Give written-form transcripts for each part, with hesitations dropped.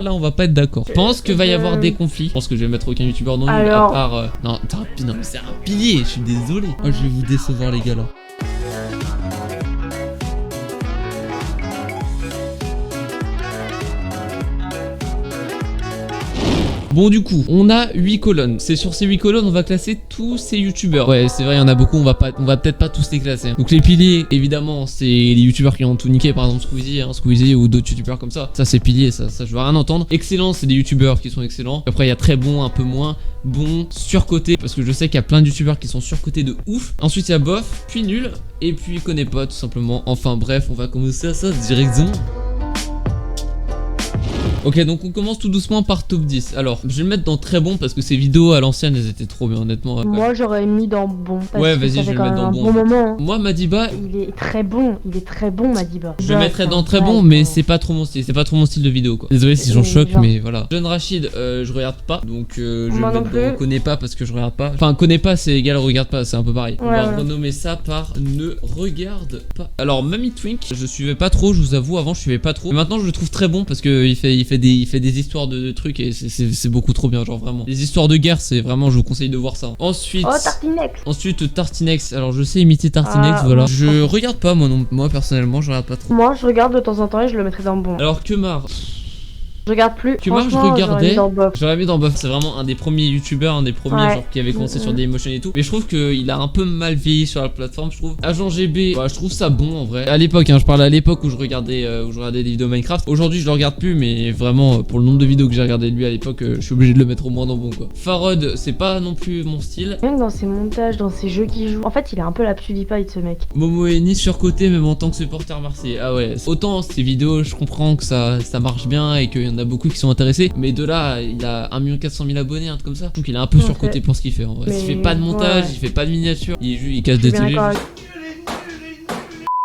Là, on va pas être d'accord. Je pense que va y avoir des conflits. Je pense que je vais mettre aucun youtubeur dans l'une à part. Non, non, mais c'est un pilier. Je suis désolé. Oh, je vais vous décevoir, les gars, là. Bon, du coup, on a 8 colonnes. C'est sur ces 8 colonnes, on va classer tous ces youtubeurs. Ouais, c'est vrai, il y en a beaucoup, on va peut-être pas tous les classer. Donc les piliers, évidemment, c'est les youtubeurs qui ont tout niqué, par exemple Squeezie ou d'autres youtubeurs comme ça. Ça, c'est pilier, ça je veux rien entendre. Excellent, c'est des youtubeurs qui sont excellents. Après, il y a très bon, un peu moins bon, surcoté, parce que je sais qu'il y a plein de youtubeurs qui sont surcotés de ouf. Ensuite, il y a bof, puis nul, et puis connaît pas, tout simplement. Enfin bref, on va commencer à ça directement. Ok, donc on commence tout doucement par top 10. Alors, je vais le mettre dans très bon parce que ces vidéos à l'ancienne, elles étaient trop bien, honnêtement. Moi, j'aurais mis dans bon. Ouais, vas-y, je vais le mettre dans bon. Moment. Moi, Madiba, il est très bon, Madiba. Je le mettrais dans très bon, mais c'est pas trop mon style. C'est pas trop mon style de vidéo, quoi. Désolé si j'en choque, mais voilà. John Rachid, je regarde pas, donc je vais le mettre dans connais pas parce que je regarde pas. Enfin, connais pas, c'est égal regarde pas, c'est un peu pareil. On va renommer ça par ne regarde pas. Alors, Mamie Twink, je suivais pas trop, je vous avoue, avant je suivais pas trop. Mais maintenant, je le trouve très bon parce que il fait des histoires de trucs et c'est beaucoup trop bien, genre vraiment. Les histoires de guerre, c'est vraiment, je vous conseille de voir ça. Ensuite, Tartinex. Ensuite, Tartinex. Alors, je sais imiter Tartinex, voilà. Je regarde pas, moi personnellement, je regarde pas trop. Moi, je regarde de temps en temps et je le mettrai dans bon. Alors, Kemar. Je regarde plus. Kemar, je regardais. J'aurais mis dans Buff. C'est vraiment un des premiers youtubeurs, un des premiers genre qui avait commencé sur Dailymotion et tout. Mais je trouve qu'il a un peu mal vieilli sur la plateforme, je trouve. Agent GB, je trouve ça bon en vrai. À l'époque, je parle à l'époque où je regardais des vidéos Minecraft. Aujourd'hui, je le regarde plus, mais vraiment, pour le nombre de vidéos que j'ai regardé de lui à l'époque, je suis obligé de le mettre au moins dans bon, quoi. Farod, c'est pas non plus mon style. Même dans ses montages, dans ses jeux qu'il joue. En fait, il est un peu la PewDiePie de ce mec. Momo est ni surcoté, même en tant que supporter marseillais. Ah ouais, autant ces vidéos, je comprends que ça marche bien et qu'il y en a beaucoup qui sont intéressés. Mais de là, il a 1 400 000 abonnés, un truc comme ça. Donc il est un peu surcoté pour ce qu'il fait en vrai. Il fait pas de montage, il fait pas de miniature, il casse des télés.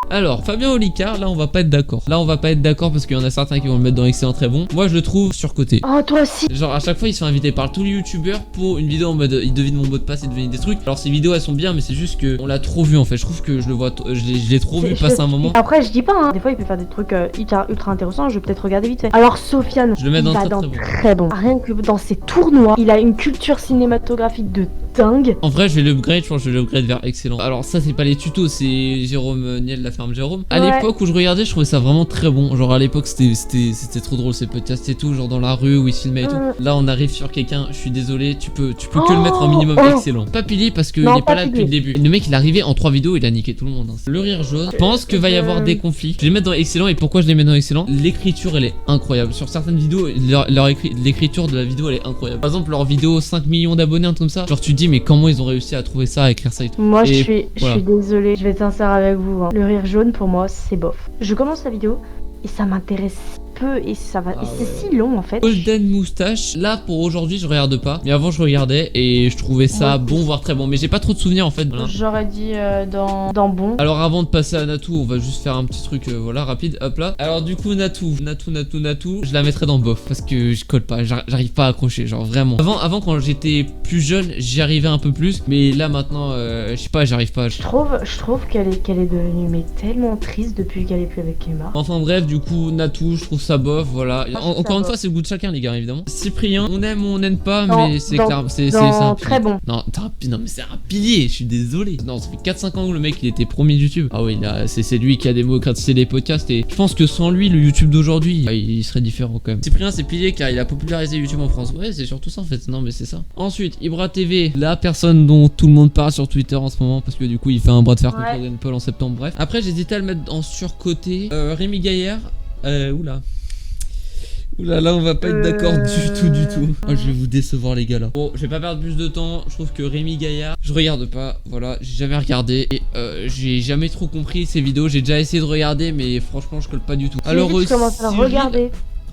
Alors, Fabien Olicard, là on va pas être d'accord. Là on va pas être d'accord parce qu'il y en a certains qui vont le mettre dans excellent très bon. Moi je le trouve surcoté. Oh, toi aussi. Genre à chaque fois il se fait inviter par tous les youtubeurs pour une vidéo en mode il devine mon mot de passe et devine des trucs. Alors ces vidéos elles sont bien, mais c'est juste que on l'a trop vu en fait. Je trouve que je le vois, je l'ai trop vu passer un moment. Après je dis pas, hein. Des fois il peut faire des trucs ultra intéressants. Je vais peut-être regarder vite fait. Alors Sofiane, je le mets dans très bon. Rien que dans ses tournois, il a une culture cinématographique de dingue. En vrai je vais l'upgrade, je pense que je vais l'upgrade vers excellent. Alors ça c'est pas les tutos, c'est Jérôme Niel, la ferme Jérôme. À l'époque où je regardais, je trouvais ça vraiment très bon. Genre à l'époque c'était trop drôle ces podcasts et tout, genre dans la rue où il se filmait et tout. Là on arrive sur quelqu'un, je suis désolé, tu peux que le mettre en minimum excellent. Pas pilier parce qu'il est pas là depuis le début. Le mec il est arrivé en 3 vidéos, il a niqué tout le monde. Le rire jaune, je pense que va y avoir des conflits. Je vais les mettre dans excellent et pourquoi je les mets dans excellent? L'écriture elle est incroyable. Sur certaines vidéos, l'écriture de la vidéo elle est incroyable. Par exemple leur vidéo 5 millions d'abonnés, un truc comme ça. Genre tu te dis mais comment ils ont réussi à trouver ça, à écrire ça et tout. Moi je suis désolé, je vais être sincère avec vous. Hein. Le rire jaune pour moi c'est bof. Je commence la vidéo et ça m'intéresse peu et ça va c'est si long en fait. Golden Moustache, là pour aujourd'hui je regarde pas, mais avant je regardais et je trouvais ça bon voire très bon, mais j'ai pas trop de souvenirs en fait. Voilà. J'aurais dit dans bon. Alors avant de passer à Natou, on va juste faire un petit truc voilà rapide, hop là. Alors du coup Natou, je la mettrais dans bof parce que je colle pas, j'arrive pas à accrocher, genre vraiment. Avant quand j'étais plus jeune, j'y arrivais un peu plus, mais là maintenant je sais pas, j'arrive pas. Je trouve qu'elle est devenue mais tellement triste depuis qu'elle est plus avec Kemar. Enfin bref, du coup Natou, je trouve ça bof, voilà. Encore une fois, c'est le goût de chacun, les gars, évidemment. Cyprien, on aime ou on n'aime pas, mais c'est clair, c'est un très bon. Non, mais c'est un pilier, je suis désolé. Non, ça fait 4-5 ans que le mec il était premier YouTube. Ah oui, c'est lui qui a démocratisé les podcasts et je pense que sans lui, le YouTube d'aujourd'hui, il serait différent quand même. Cyprien, c'est pilier car il a popularisé YouTube en France. Ouais, c'est surtout ça en fait. Non, mais c'est ça. Ensuite, Ibra TV, la personne dont tout le monde parle sur Twitter en ce moment parce que du coup, il fait un bras de fer contre Logan Paul en septembre. Bref. Après, j'hésitais à le mettre en surcoté. Rémi Gaillard. Oula, là on va pas être d'accord du tout. Oh, je vais vous décevoir les gars là. Bon, je vais pas perdre plus de temps. Je trouve que Rémi Gaillard, je regarde pas. Voilà, j'ai jamais regardé et j'ai jamais trop compris ses vidéos. J'ai déjà essayé de regarder, mais franchement, je colle pas du tout. Alors, je commence à regarder.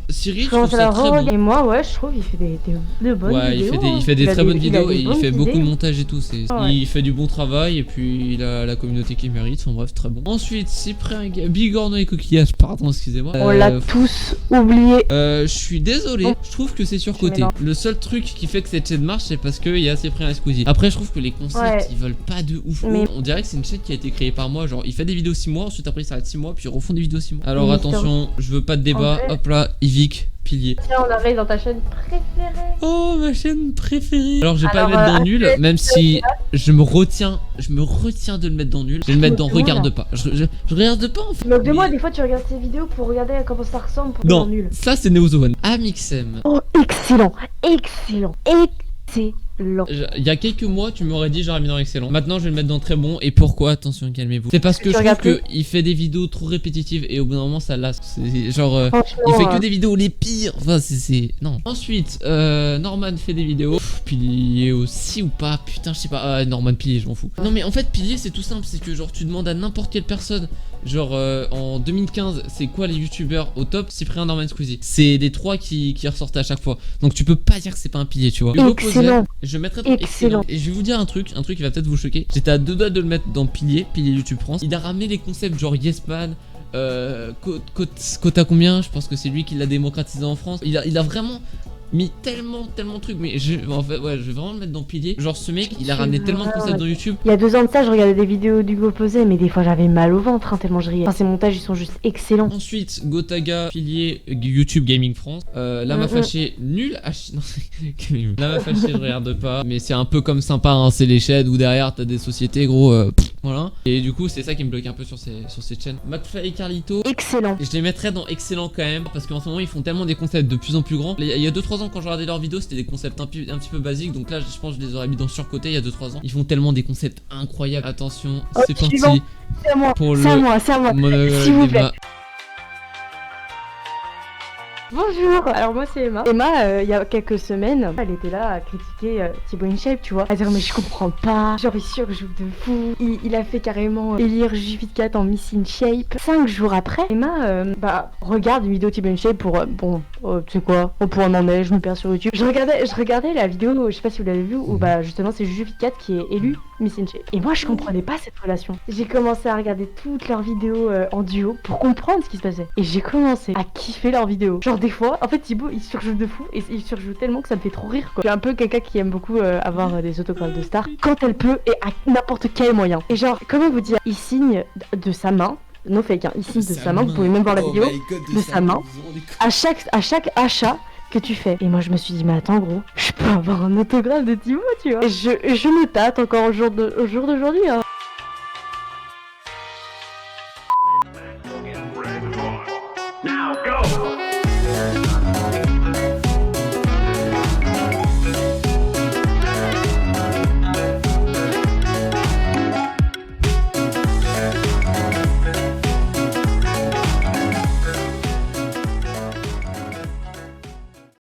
Cyril, je trouve ça très bon. Et moi, je trouve qu'il fait de bonnes vidéos. Il fait des très bonnes vidéos et il fait beaucoup de montage et tout. Il fait du bon travail et puis il a la communauté qu'il mérite. Enfin bref, très bon. Ensuite, Cyprien, Bigorneau et Coquillage, pardon, excusez-moi. On l'a tous oublié. Je suis désolé, je trouve que c'est surcoté. Le seul truc qui fait que cette chaîne marche, c'est parce qu'il y a Cyprien et Squeezie. Après, je trouve que les concepts, ils veulent pas de ouf. On dirait que c'est une chaîne qui a été créée par moi. Genre, il fait des vidéos 6 mois, ensuite après il s'arrête 6 mois, puis ils refont des vidéos 6 mois. Alors attention, je veux pas de débat. Hop là, il Vic, pilier. Tiens, on arrive dans ta chaîne préférée. Oh, ma chaîne préférée. Alors, je vais pas le Alors, mettre dans nul, même si je me retiens de le mettre dans nul. Je vais le mettre dans regarde pas. Je regarde pas en fait. Donc de moi, des fois, tu regardes ces vidéos pour regarder comment ça ressemble pour Non, le nul. ça c'est Neozoan. Amixem. Oh, excellent, excellent, excellent. Il y a quelques mois, tu m'aurais dit j'aurais mis dans excellent. Maintenant, je vais le mettre dans très bon. Et pourquoi? Attention, calmez-vous. C'est parce que je trouve qu'il fait des vidéos trop répétitives et au bout d'un moment, ça lasse. C'est genre, il fait que des vidéos les pires. Enfin, c'est non. Ensuite, Norman fait des vidéos. Pilier aussi ou pas? Putain, je sais pas. Ah, Norman Pilier, je m'en fous. Non, mais en fait, Pilier, c'est tout simple. C'est que genre, tu demandes à n'importe quelle personne. Genre en 2015, c'est quoi les youtubeurs au top? Cyprien, Norman, Squeezie. C'est les trois qui ressortaient à chaque fois. Donc tu peux pas dire que c'est pas un pilier, tu vois. Excellent. Je mettrais dans excellent. Et je vais vous dire un truc qui va peut-être vous choquer. J'étais à deux doigts de le mettre dans pilier YouTube France. Il a ramené les concepts genre Yesman, quota combien? Je pense que c'est lui qui l'a démocratisé en France. Il a vraiment mis tellement de trucs, mais en fait ouais, je vais vraiment le mettre dans pilier. Genre ce mec il a ramené tellement de concepts dans YouTube. Il y a 2 ans de ça, je regardais des vidéos d'Hugo Posé, mais des fois j'avais mal au ventre tellement je riais. Enfin, ces montages ils sont juste excellents. Ensuite Gotaga, pilier YouTube Gaming France. Lama Fâché nul. Non, Lama Fâché je regarde pas, mais c'est un peu comme sympa hein, c'est les chaînes où derrière t'as des sociétés gros voilà. Et du coup c'est ça qui me bloque un peu sur cette chaîne. McFly et Carlito, excellent. Je les mettrais dans excellent quand même parce qu'en ce moment ils font tellement des concepts de plus en plus grands. Il y a 2-3 ans quand je regardais leurs vidéos c'était des concepts un petit peu basiques, donc là je pense que je les aurais mis dans surcoté il y a 2-3 ans. Ils font tellement des concepts incroyables. Attention, c'est parti. C'est à moi, pour c'est à moi, s'il vous plaît. Bonjour, alors moi c'est Emma. Emma, il y a quelques semaines, elle était là à critiquer Thibaut InShape, tu vois. À dire mais je comprends pas, genre il surjoue de fou. Il a fait carrément élire Juvicat en Miss InShape. 5 jours après, Emma regarde une vidéo Thibaut InShape pour tu sais quoi, au point en est, je me perds sur YouTube. Je regardais la vidéo, je sais pas si vous l'avez vu, où justement c'est Juvicat qui est élu Miss InShape. Et moi je comprenais pas cette relation. J'ai commencé à regarder toutes leurs vidéos en duo pour comprendre ce qui se passait. Et j'ai commencé à kiffer leurs vidéos. Genre des fois, en fait Thibaut il surjoue de fou et il surjoue tellement que ça me fait trop rire quoi. Je suis un peu quelqu'un qui aime beaucoup avoir des autographes de stars quand elle peut et à n'importe quel moyen. Et genre, comment vous dire, il signe de sa main. No fake, hein. Il signe de sa main, vous pouvez même voir la vidéo, de sa main, à chaque achat que tu fais. Et moi je me suis dit mais attends gros, je peux avoir un autographe de Thibaut tu vois. Et je me tâte encore au jour d'aujourd'hui hein.